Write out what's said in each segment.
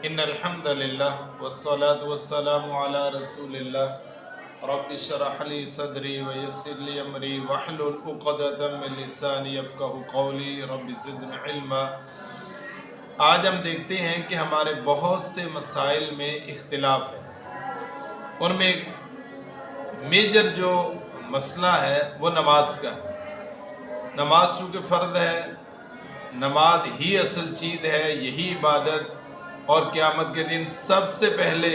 ان الحمد للہ والصلاة والسلام علی رسول اللہ رب اشرح لی صدری ویسر لی امری واحلل عقدۃ من لسانی یفقہوا قولی رب زدنی علما۔ آج ہم دیکھتے ہیں کہ ہمارے بہت سے مسائل میں اختلاف ہے، ان میں ایک میجر جو مسئلہ ہے وہ نماز کا ہے۔ نماز چونکہ فرض ہے، نماز ہی اصل چیز ہے، یہی عبادت، اور قیامت کے دن سب سے پہلے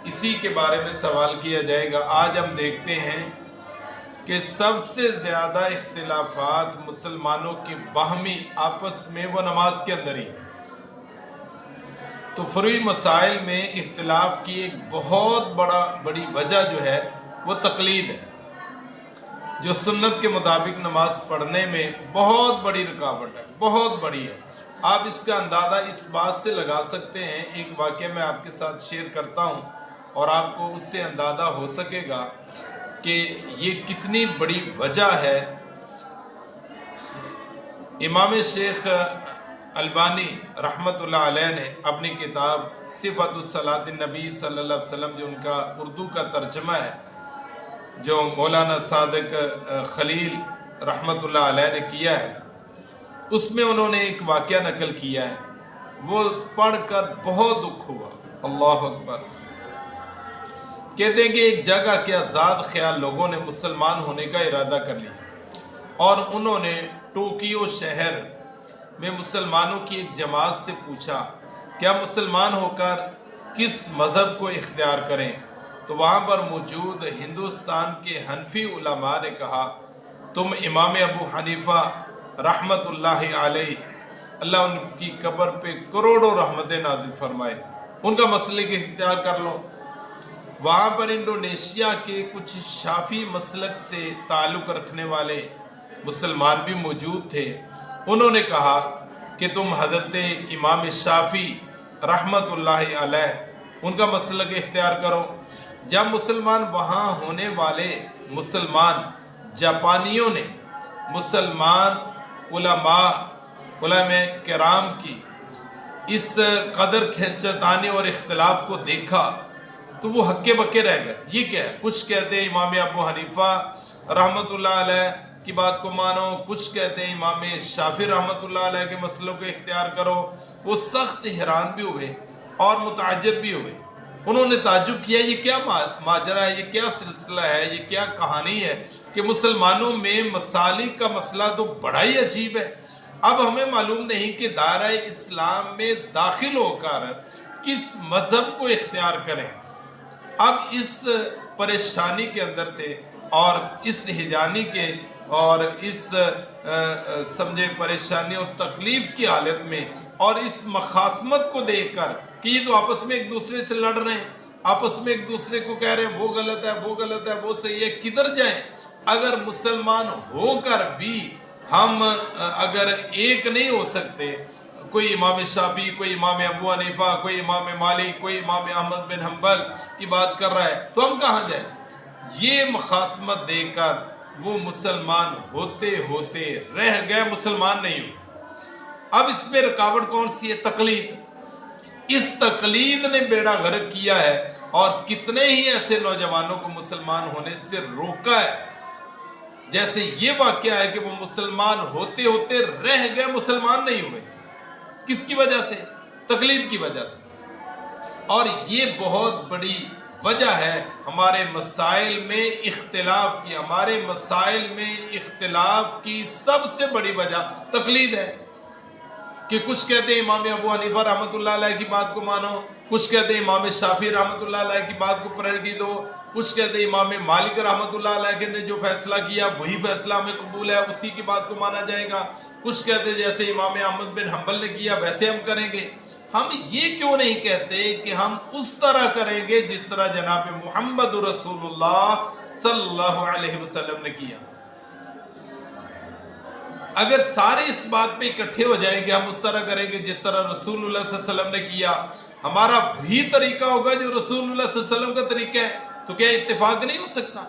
اسی کے بارے میں سوال کیا جائے گا۔ آج ہم دیکھتے ہیں کہ سب سے زیادہ اختلافات مسلمانوں کے باہمی آپس میں وہ نماز کے اندر ہی ہیں۔ تو فروعی مسائل میں اختلاف کی ایک بہت بڑی وجہ جو ہے وہ تقلید ہے، جو سنت کے مطابق نماز پڑھنے میں بہت بڑی رکاوٹ ہے، بہت بڑی ہے۔ آپ اس کا اندازہ اس بات سے لگا سکتے ہیں، ایک واقعہ میں آپ کے ساتھ شیئر کرتا ہوں اور آپ کو اس سے اندازہ ہو سکے گا کہ یہ کتنی بڑی وجہ ہے۔ امام شیخ البانی رحمۃ اللہ علیہ نے اپنی کتاب صفۃ الصلاۃ النبی صلی اللہ علیہ وسلم، جو ان کا اردو کا ترجمہ ہے، جو مولانا صادق خلیل رحمۃ اللہ علیہ نے کیا ہے، اس میں انہوں نے ایک واقعہ نقل کیا ہے، وہ پڑھ کر بہت دکھ ہوا۔ اللہ اکبر۔ کہتے ہیں کہ ایک جگہ کے آزاد خیال لوگوں نے مسلمان ہونے کا ارادہ کر لیا اور انہوں نے ٹوکیو شہر میں مسلمانوں کی ایک جماعت سے پوچھا کیا مسلمان ہو کر کس مذہب کو اختیار کریں؟ تو وہاں پر موجود ہندوستان کے حنفی علماء نے کہا تم امام ابو حنیفہ رحمت اللہ علیہ، اللہ ان کی قبر پہ کروڑوں رحمتیں نازل فرمائے، ان کا مسلک اختیار کر لو۔ وہاں پر انڈونیشیا کے کچھ شافی مسلک سے تعلق رکھنے والے مسلمان بھی موجود تھے، انہوں نے کہا کہ تم حضرت امام شافی رحمت اللہ علیہ ان کا مسلک اختیار کرو۔ جب مسلمان وہاں ہونے والے مسلمان جاپانیوں نے مسلمان علماء کرام کی اس قدر کھینچتانے اور اختلاف کو دیکھا تو وہ ہکے بکے رہ گئے۔ یہ کیا ہے؟ کچھ کہتے ہیں امام ابو حنیفہ رحمت اللہ علیہ کی بات کو مانو، کچھ کہتے ہیں امام شافعی رحمت اللہ علیہ کے مسئلوں کو اختیار کرو۔ وہ سخت حیران بھی ہوئے اور متعجب بھی ہوئے۔ انہوں نے تعجب کیا یہ کیا ماجرا ہے، یہ کیا سلسلہ ہے، یہ کیا کہانی ہے کہ مسلمانوں میں مسالک کا مسئلہ تو بڑا ہی عجیب ہے۔ اب ہمیں معلوم نہیں کہ دائرہ اسلام میں داخل ہو کر کس مذہب کو اختیار کریں۔ اب اس پریشانی کے اندر تھے اور اس ہجانی کے اور اس سمجھے پریشانی اور تکلیف کی حالت میں اور اس مخاصمت کو دیکھ کر کہ یہ تو آپس میں ایک دوسرے سے لڑ رہے ہیں، آپس میں ایک دوسرے کو کہہ رہے ہیں وہ غلط ہے، وہ غلط ہے، وہ صحیح ہے، کدھر جائیں؟ اگر مسلمان ہو کر بھی ہم اگر ایک نہیں ہو سکتے، کوئی امام شافعی، کوئی امام ابو حنیفہ، کوئی امام مالک، کوئی امام احمد بن حنبل کی بات کر رہا ہے تو ہم کہاں جائیں؟ یہ مخاصمت دیکھ کر وہ مسلمان ہوتے ہوتے رہ گئے، مسلمان نہیں ہوئے۔ اب اس میں رکاوٹ کون سی ہے؟ تقلید۔ اس تقلید نے بیڑا غرق کیا ہے اور کتنے ہی ایسے نوجوانوں کو مسلمان ہونے سے روکا ہے۔ جیسے یہ واقعہ ہے کہ وہ مسلمان ہوتے ہوتے رہ گئے، مسلمان نہیں ہوئے۔ کس کی وجہ سے؟ تقلید کی وجہ سے۔ اور یہ بہت بڑی وجہ ہے ہمارے مسائل میں اختلاف کی۔ ہمارے مسائل میں اختلاف کی سب سے بڑی وجہ تقلید ہے کہ کچھ کہتے ہیں امام ابو حنیفہ رحمۃ اللہ علیہ کی بات کو مانو، کچھ کہتے ہیں امام شافعی رحمۃ اللہ علیہ کی بات کو پرائرٹی دو، کچھ کہتے ہیں امام مالک رحمۃ اللہ علیہ نے جو فیصلہ کیا وہی فیصلہ ہمیں قبول ہے، اسی کی بات کو مانا جائے گا، کچھ کہتے ہیں جیسے امام احمد بن حنبل نے کیا ویسے ہم کریں گے۔ ہم یہ کیوں نہیں کہتے کہ ہم اس طرح کریں گے جس طرح جناب محمد رسول اللہ صلی اللہ علیہ وسلم نے کیا؟ اگر سارے اس بات پہ اکٹھے ہو جائیں گے ہم اس طرح کریں گے جس طرح رسول اللہ صلی اللہ علیہ وسلم نے کیا، ہمارا وہی طریقہ ہوگا جو رسول اللہ صلی اللہ علیہ وسلم کا طریقہ ہے، تو کیا اتفاق نہیں ہو سکتا؟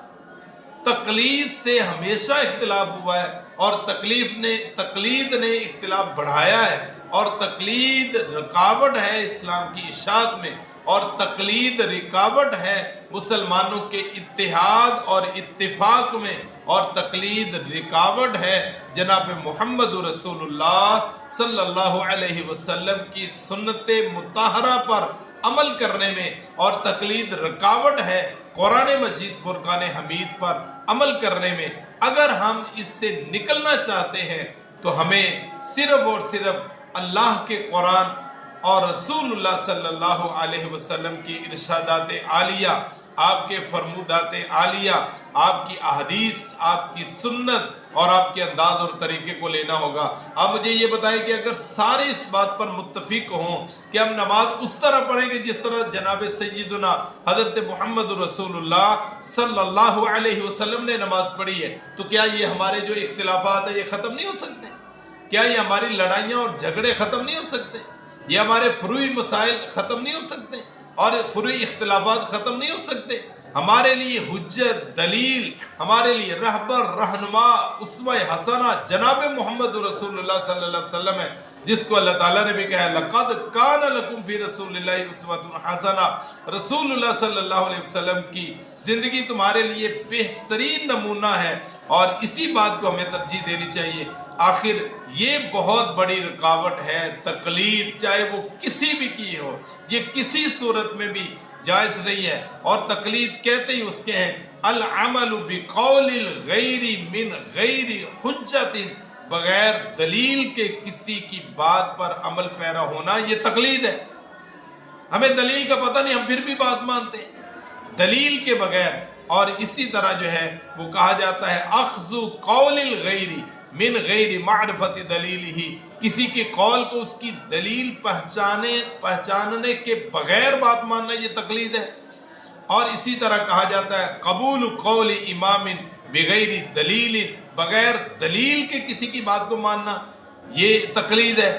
تقلید سے ہمیشہ اختلاف ہوا ہے اور تقلید نے اختلاف بڑھایا ہے اور تقلید رکاوٹ ہے اسلام کی اشاعت میں، اور تقلید رکاوٹ ہے مسلمانوں کے اتحاد اور اتفاق میں، اور تقلید رکاوٹ ہے جناب محمد رسول اللہ صلی اللہ علیہ وسلم کی سنت مطہرہ پر عمل کرنے میں، اور تقلید رکاوٹ ہے قرآن مجید فرقان حمید پر عمل کرنے میں۔ اگر ہم اس سے نکلنا چاہتے ہیں تو ہمیں صرف اور صرف اللہ کے قرآن اور رسول اللہ صلی اللہ علیہ وسلم کی ارشادات عالیہ، آپ کے فرمودات عالیہ، آپ کی احادیث، آپ کی سنت اور آپ کے انداز اور طریقے کو لینا ہوگا۔ آپ مجھے یہ بتائیں کہ اگر سارے اس بات پر متفق ہوں کہ ہم نماز اس طرح پڑھیں گے جس طرح جناب سیدنا حضرت محمد رسول اللہ صلی اللہ علیہ وسلم نے نماز پڑھی ہے، تو کیا یہ ہمارے جو اختلافات ہیں یہ ختم نہیں ہو سکتے؟ کیا یہ ہماری لڑائیاں اور جھگڑے ختم نہیں ہو سکتے؟ یہ ہمارے فروعی مسائل ختم نہیں ہو سکتے اور فروعی اختلافات ختم نہیں ہو سکتے؟ ہمارے لیے حجت، دلیل، ہمارے لیے رہبر، رہنما، اسوہ حسنہ جناب محمد رسول اللہ صلی اللہ علیہ وسلم ہے، جس کو اللہ تعالیٰ نے بھی کہا ہے لَقَدْ كَانَ لَكُمْ فِي رَسُولِ اللَّهِ أُسْوَةٌ حَسَنَةٌ۔ رسول اللہ صلی اللہ علیہ وسلم کی زندگی تمہارے لیے بہترین نمونہ ہے، اور اسی بات کو ہمیں ترجیح دینی چاہیے۔ آخر یہ بہت بڑی رکاوٹ ہے تقلید، چاہے وہ کسی بھی کی ہو، یہ کسی صورت میں بھی جائز نہیں ہے۔ اور تقلید کہتے ہی اس کے ہیں العمل بقول الغیر من غیر حجت، بغیر دلیل کے کسی کی بات پر عمل پیرا ہونا یہ تقلید ہے۔ ہمیں دلیل کا پتہ نہیں، ہم پھر بھی بات مانتے ہیں دلیل کے بغیر۔ اور اسی طرح جو ہے وہ کہا جاتا ہے اخذ قول الغیر من غیر معرفت دلیل ہی، کسی کے قول کو اس کی دلیل پہچاننے کے بغیر بات ماننا یہ تقلید ہے۔ اور اسی طرح کہا جاتا ہے قبول قول امام بغیر دلیل، بغیر دلیل کے کسی کی بات کو ماننا یہ تقلید ہے۔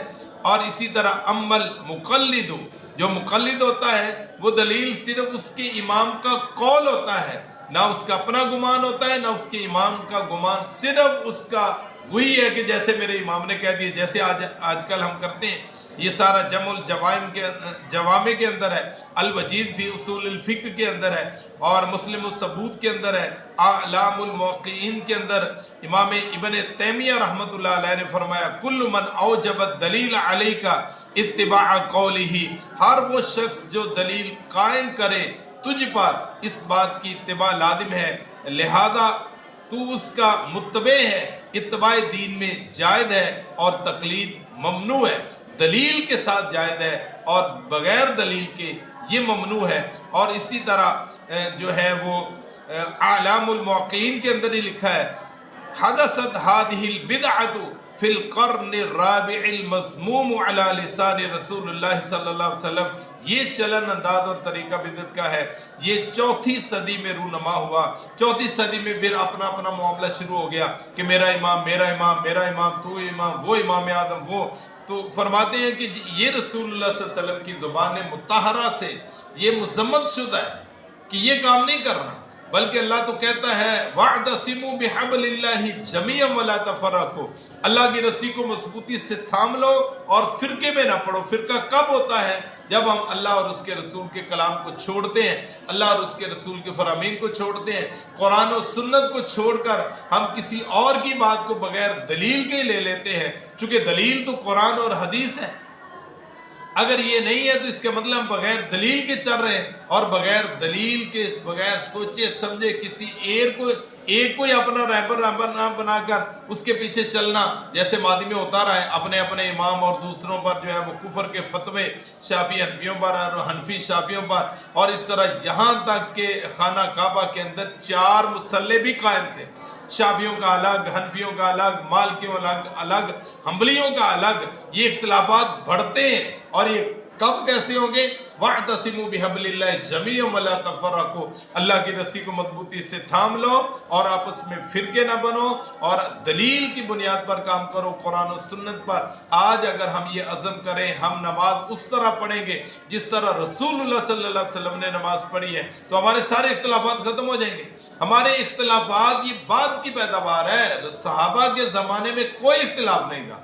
اور اسی طرح امل مقلد، جو مقلد ہوتا ہے وہ دلیل صرف اس کے امام کا قول ہوتا ہے، نہ اس کا اپنا گمان ہوتا ہے نہ اس کے امام کا گمان، صرف اس کا وہی ہے کہ جیسے میرے امام نے کہہ دیا، جیسے آج کل ہم کرتے ہیں۔ یہ سارا جمع الجوامع کے اندر ہے، الوجید فی اصول الفقہ کے اندر ہے، اور مسلم الثبوت کے اندر ہے، اعلام الموقعین کے اندر امام ابن تیمیہ رحمۃ اللہ علیہ نے فرمایا کل من اوجب الدلیل علیک اتباع قولہ، ہر وہ شخص جو دلیل قائم کرے تجھ پر اس بات کی اتباع لازم ہے، لہذا تو اس کا متبع ہے، اتباع دین میں جائز ہے اور تقلید ممنوع ہے۔ دلیل کے ساتھ جائز ہے اور بغیر دلیل کے یہ ممنوع ہے۔ اور اسی طرح جو ہے وہ اعلام الموقعین کے اندر ہی لکھا ہے حدثت هذه البدعة فی القرن الرابع المذموم علی لسان رسول اللہ صلی اللہ علیہ وسلم، یہ چلن انداز اور طریقہ بدعت کا ہے، یہ چوتھی صدی میں رونما ہوا۔ چوتھی صدی میں پھر اپنا اپنا معاملہ شروع ہو گیا کہ میرا امام، میرا امام، میرا امام، تو امام، وہ امام اعظم، وہ۔ تو فرماتے ہیں کہ یہ رسول اللہ صلی اللہ علیہ وسلم کی زبان مطہرہ سے یہ مذمت شدہ ہے کہ یہ کام نہیں کرنا، بلکہ اللہ تو کہتا ہے وَاعْتَصِمُوا بِحَبْلِ اللَّهِ جَمِيعًا وَلَا تَفَرَّقُوا، اللہ کی رسی کو مضبوطی سے تھام لو اور فرقے میں نہ پڑو۔ فرقہ کب ہوتا ہے؟ جب ہم اللہ اور اس کے رسول کے کلام کو چھوڑتے ہیں، اللہ اور اس کے رسول کے فرامین کو چھوڑتے ہیں، قرآن و سنت کو چھوڑ کر ہم کسی اور کی بات کو بغیر دلیل کے لے لیتے ہیں، چونکہ دلیل تو قرآن اور حدیث ہے۔ اگر یہ نہیں ہے تو اس کے مطلب ہم بغیر دلیل کے چل رہے ہیں، اور بغیر دلیل کے، بغیر سوچے سمجھے کسی ایک کو اپنا رہبر نہ بنا کر اس کے پیچھے چلنا، جیسے ماضی میں ہوتا رہا ہے، اپنے اپنے امام اور دوسروں پر جو ہے وہ کفر کے فتوے، شافعی حنفیوں پر اور حنفی شافعیوں پر، اور اس طرح یہاں تک کہ خانہ کعبہ کے اندر 4 مصلے بھی قائم تھے، شافعیوں کا الگ، حنفیوں کا الگ، مالکیوں الگ، حنبلیوں کا الگ۔ یہ اختلافات بڑھتے ہیں، اور یہ کب کیسے ہوں گے؟ وَاعْتَصِمُوا بِحَبْلِ اللَّهِ جَمِيعًا وَلَا تَفَرَّقُوا، اللہ کی رسی کو مضبوطی سے تھام لو اور آپس میں فرقے نہ بنو، اور دلیل کی بنیاد پر کام کرو، قرآن و سنت پر۔ آج اگر ہم یہ عزم کریں ہم نماز اس طرح پڑھیں گے جس طرح رسول اللہ صلی اللہ علیہ وسلم نے نماز پڑھی ہے، تو ہمارے سارے اختلافات ختم ہو جائیں گے۔ ہمارے اختلافات یہ بات کی پیداوار ہے، صحابہ کے زمانے میں کوئی اختلاف نہیں تھا،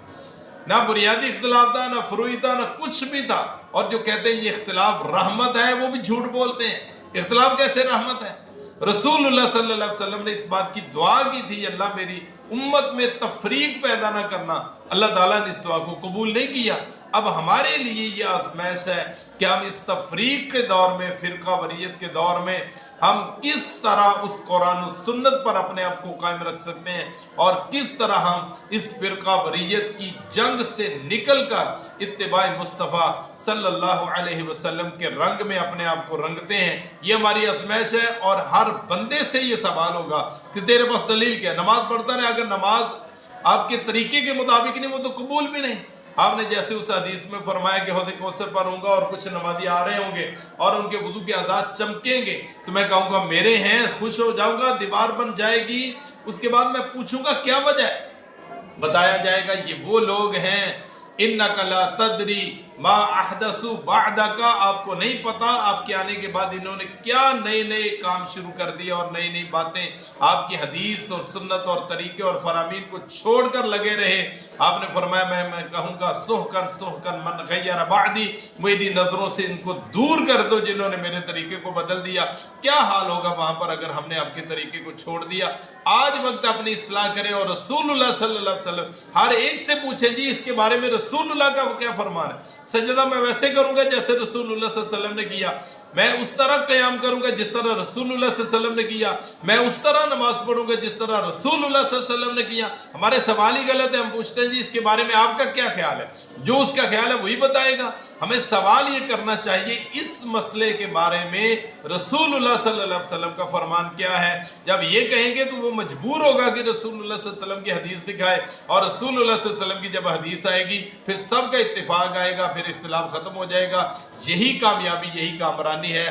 نہ بنیادی اختلاف تھا، نہ فروعی تھا، نہ کچھ بھی تھا. اور جو کہتے ہیں یہ اختلاف رحمت ہے وہ بھی جھوٹ بولتے ہیں. اختلاف کیسے رحمت ہے؟ رسول اللہ صلی اللہ علیہ وسلم نے اس بات کی دعا کی تھی، اللہ میری امت میں تفریق پیدا نہ کرنا. اللہ تعالیٰ نے اس دعا کو قبول نہیں کیا. اب ہمارے لیے یہ آزمائش ہے کہ ہم اس تفریق کے دور میں، فرقہ واریت کے دور میں، ہم کس طرح اس قرآن و سنت پر اپنے آپ کو قائم رکھ سکتے ہیں، اور کس طرح ہم اس فرقہ واریت کی جنگ سے نکل کر اتباع مصطفیٰ صلی اللہ علیہ وسلم کے رنگ میں اپنے آپ کو رنگتے ہیں. یہ ہماری آزمائش ہے. اور ہر بندے سے یہ سوال ہوگا کہ تیرے پاس دلیل کیا ہے؟ نماز پڑھتا رہے، اگر نماز آپ کے طریقے کے مطابق نہیں وہ تو قبول بھی نہیں. آپ نے جیسے اس حدیث میں فرمایا کہ حوض کوثر پر ہوں گا اور کچھ نمازی آ رہے ہوں گے اور ان کے وضو کے اعضاء چمکیں گے، تو میں کہوں گا میرے ہیں، خوش ہو جاؤں گا، دیوار بن جائے گی. اس کے بعد میں پوچھوں گا کیا وجہ ہے؟ بتایا جائے گا یہ وہ لوگ ہیں، اِنَّكَ لَا تَدْرِي مَا أَحْدَثُوا بَعْدَكَ، آپ کو نہیں پتا آپ کے آنے کے بعد انہوں نے کیا نئے نئے کام شروع کر دیا اور نئی نئی باتیں آپ کی حدیث اور سنت اور طریقے اور فرامین کو چھوڑ کر لگے رہے. آپ نے فرمایا میں کہوں گا سحقن سحقن من غیر بعدی، میری نظروں سے ان کو دور کر دو جنہوں نے میرے طریقے کو بدل دیا. کیا حال ہوگا وہاں پر اگر ہم نے آپ کے طریقے کو چھوڑ دیا؟ آج وقت اپنی اصلاح کریں اور رسول اللہ صلی اللہ علیہ وسلم ہر ایک سے پوچھیں جی اس کے بارے میں رسول اللہ کا کیا فرمان ہے. سجدہ میں ویسے کروں گا جیسے رسول اللہ صلی اللہ علیہ وسلم نے کیا، میں اس طرح قیام کروں گا جس طرح رسول اللہ صلی اللہ علیہ وسلم نے کیا، میں اس طرح نماز پڑھوں گا جس طرح رسول اللہ صلی اللہ علیہ وسلم نے کیا. ہمارے سوال ہی غلط ہے. ہم پوچھتے ہیں جی اس کے بارے میں آپ کا کیا خیال ہے، جو اس کا خیال ہے وہی بتائے گا. ہمیں سوال یہ کرنا چاہیے اس مسئلے کے بارے میں رسول اللہ صلی اللہ علیہ وسلم کا فرمان کیا ہے. جب یہ کہیں گے تو وہ مجبور ہوگا کہ رسول اللہ صلی اللہ علیہ وسلم کی حدیث دکھائے، اور رسول اللہ صلی اللہ علیہ وسلم کی جب حدیث آئے گی پھر سب کا اتفاق آئے گا، پھر اختلاف ختم ہو جائے گا. یہی کامیابی، یہی کامرانی ہے.